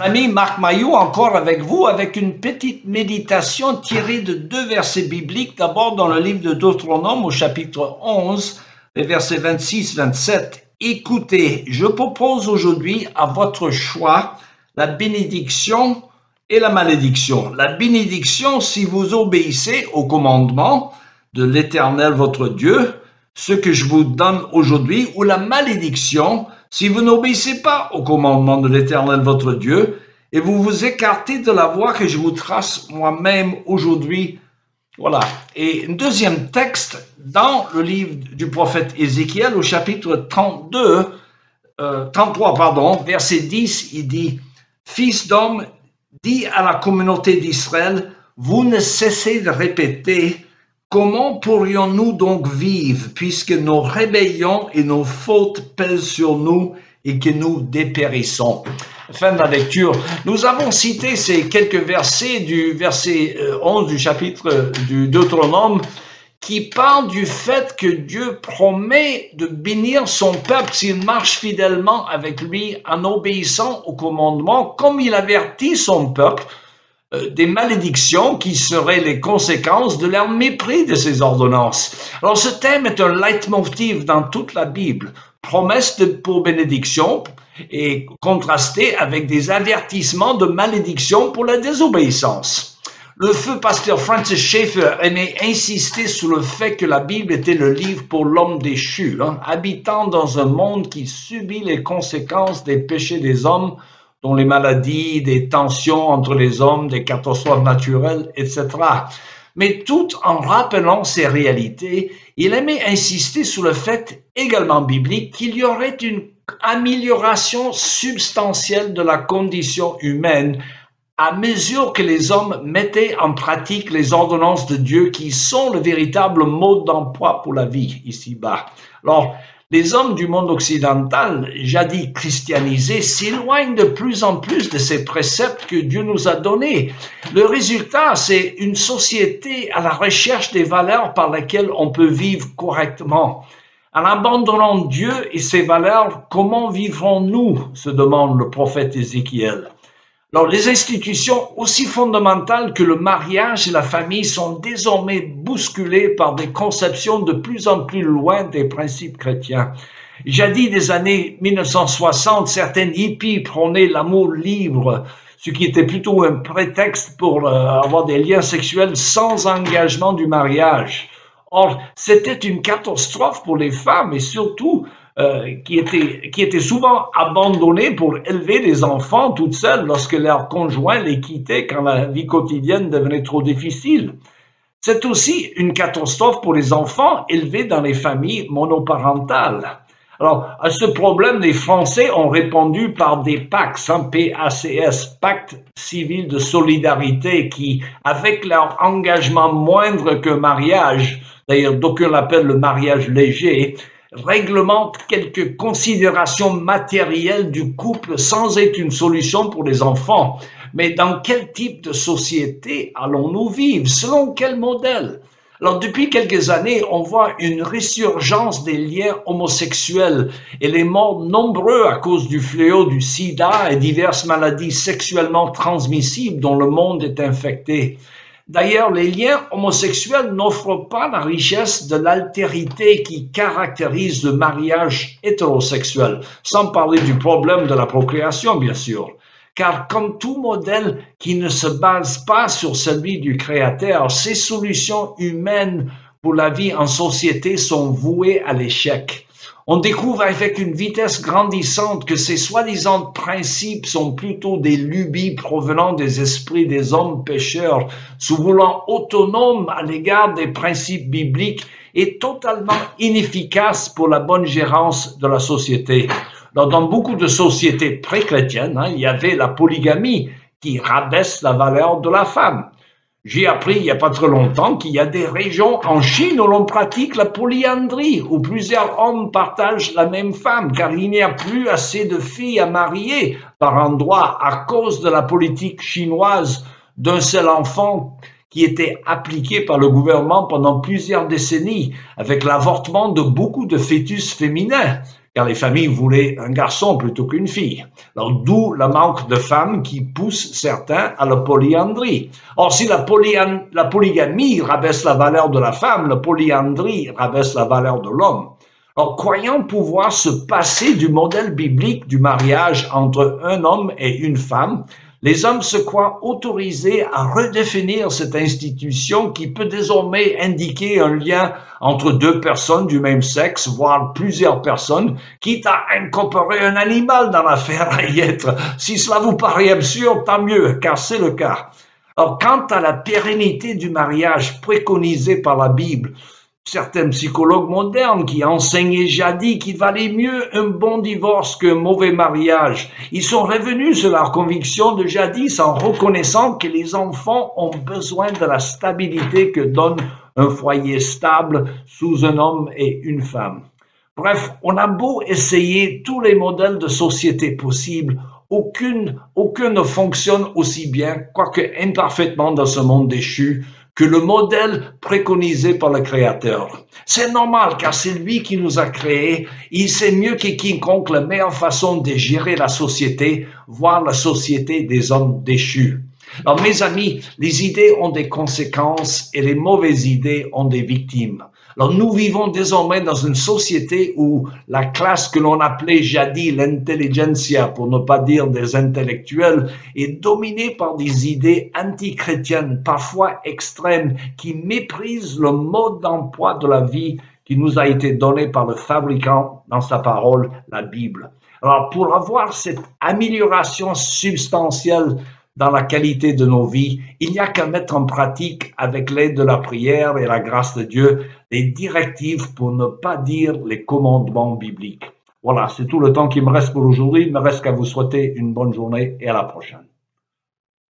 Amis, Marc Maillot encore avec vous, avec une petite méditation tirée de deux versets bibliques. D'abord dans le livre de Deutéronome au chapitre 11, les versets 26-27. Écoutez, je propose aujourd'hui à votre choix la bénédiction et la malédiction. La bénédiction si vous obéissez au commandement de l'Éternel votre Dieu, ce que je vous donne aujourd'hui, ou la malédiction si vous n'obéissez pas au commandement de l'Éternel votre Dieu et vous vous écartez de la voie que je vous trace moi-même aujourd'hui. Voilà. Et un deuxième texte dans le livre du prophète Ézéchiel au chapitre 33, verset 10, il dit « Fils d'homme, dis à la communauté d'Israël, vous ne cessez de répéter « Comment pourrions-nous donc vivre puisque nos rébellions et nos fautes pèsent sur nous et que nous dépérissons ?» Fin de la lecture. Nous avons cité ces quelques versets du verset 11 du chapitre du Deutéronome qui parlent du fait que Dieu promet de bénir son peuple s'il marche fidèlement avec lui en obéissant au commandement, comme il avertit son peuple des malédictions qui seraient les conséquences de leur mépris de ces ordonnances. Alors ce thème est un leitmotiv dans toute la Bible, promesse pour bénédiction et contrasté avec des avertissements de malédiction pour la désobéissance. Le feu pasteur Francis Schaeffer aimait insister sur le fait que la Bible était le livre pour l'homme déchu, habitant dans un monde qui subit les conséquences des péchés des hommes, dont les maladies, des tensions entre les hommes, des catastrophes naturelles, etc. Mais tout en rappelant ces réalités, il aimait insister sur le fait également biblique qu'il y aurait une amélioration substantielle de la condition humaine à mesure que les hommes mettaient en pratique les ordonnances de Dieu qui sont le véritable mode d'emploi pour la vie ici-bas. Alors, les hommes du monde occidental, jadis christianisés, s'éloignent de plus en plus de ces préceptes que Dieu nous a donnés. Le résultat, c'est une société à la recherche des valeurs par lesquelles on peut vivre correctement. En abandonnant Dieu et ses valeurs, comment vivrons-nous, se demande le prophète Ézéchiel. Alors, les institutions aussi fondamentales que le mariage et la famille sont désormais bousculées par des conceptions de plus en plus loin des principes chrétiens. Jadis des années 1960, certains hippies prônaient l'amour libre, ce qui était plutôt un prétexte pour avoir des liens sexuels sans engagement du mariage. Or, c'était une catastrophe pour les femmes et surtout qui étaient souvent abandonnées pour élever des enfants toutes seules lorsque leurs conjoints les quittaient quand la vie quotidienne devenait trop difficile. C'est aussi une catastrophe pour les enfants élevés dans les familles monoparentales. Alors, à ce problème, les Français ont répondu par des PACS, P-A-C-S, Pacte civil de solidarité, qui, avec leur engagement moindre qu'un mariage, d'ailleurs d'aucuns l'appellent le mariage léger, réglemente quelques considérations matérielles du couple sans être une solution pour les enfants. Mais dans quel type de société allons-nous vivre? Selon quel modèle? Alors, depuis quelques années, on voit une résurgence des liens homosexuels et les morts nombreux à cause du fléau du sida et diverses maladies sexuellement transmissibles dont le monde est infecté. D'ailleurs, les liens homosexuels n'offrent pas la richesse de l'altérité qui caractérise le mariage hétérosexuel, sans parler du problème de la procréation, bien sûr. Car comme tout modèle qui ne se base pas sur celui du Créateur, ces solutions humaines pour la vie en société sont vouées à l'échec. On découvre avec une vitesse grandissante que ces soi-disant principes sont plutôt des lubies provenant des esprits des hommes pécheurs, se voulant autonomes à l'égard des principes bibliques et totalement inefficaces pour la bonne gérance de la société. Dans beaucoup de sociétés pré-chrétiennes, il y avait la polygamie qui rabaisse la valeur de la femme. J'ai appris il n'y a pas très longtemps qu'il y a des régions en Chine où l'on pratique la polyandrie, où plusieurs hommes partagent la même femme, car il n'y a plus assez de filles à marier par endroit à cause de la politique chinoise d'un seul enfant qui était appliquée par le gouvernement pendant plusieurs décennies, avec l'avortement de beaucoup de fœtus féminins. car les familles voulaient un garçon plutôt qu'une fille. Alors, d'où le manque de femmes qui pousse certains à la polyandrie. Or, si la polygamie rabaisse la valeur de la femme, la polyandrie rabaisse la valeur de l'homme. Alors, croyant pouvoir se passer du modèle biblique du mariage entre un homme et une femme, les hommes se croient autorisés à redéfinir cette institution qui peut désormais indiquer un lien entre deux personnes du même sexe, voire plusieurs personnes, quitte à incorporer un animal dans l'affaire à y être. Si cela vous paraît absurde, tant mieux, car c'est le cas. Alors, quant à la pérennité du mariage préconisée par la Bible, certains psychologues modernes qui enseignaient jadis qu'il valait mieux un bon divorce qu'un mauvais mariage. Ils sont revenus sur leur conviction de jadis en reconnaissant que les enfants ont besoin de la stabilité que donne un foyer stable sous un homme et une femme. Bref, on a beau essayer tous les modèles de société possibles, aucun ne fonctionne aussi bien, quoique imparfaitement dans ce monde déchu, que le modèle préconisé par le Créateur. C'est normal, car c'est lui qui nous a créés. Il sait mieux que quiconque la meilleure façon de gérer la société, voire la société des hommes déchus. Alors, mes amis, les idées ont des conséquences et les mauvaises idées ont des victimes. Alors, nous vivons désormais dans une société où la classe que l'on appelait jadis l'intelligentsia, pour ne pas dire des intellectuels, est dominée par des idées antichrétiennes, parfois extrêmes, qui méprisent le mode d'emploi de la vie qui nous a été donné par le fabricant dans sa parole, la Bible. Alors, pour avoir cette amélioration substantielle dans la qualité de nos vies, il n'y a qu'à mettre en pratique, avec l'aide de la prière et la grâce de Dieu, les directives, pour ne pas dire les commandements bibliques. Voilà, c'est tout le temps qui me reste pour aujourd'hui. Il me reste qu'à vous souhaiter une bonne journée et à la prochaine.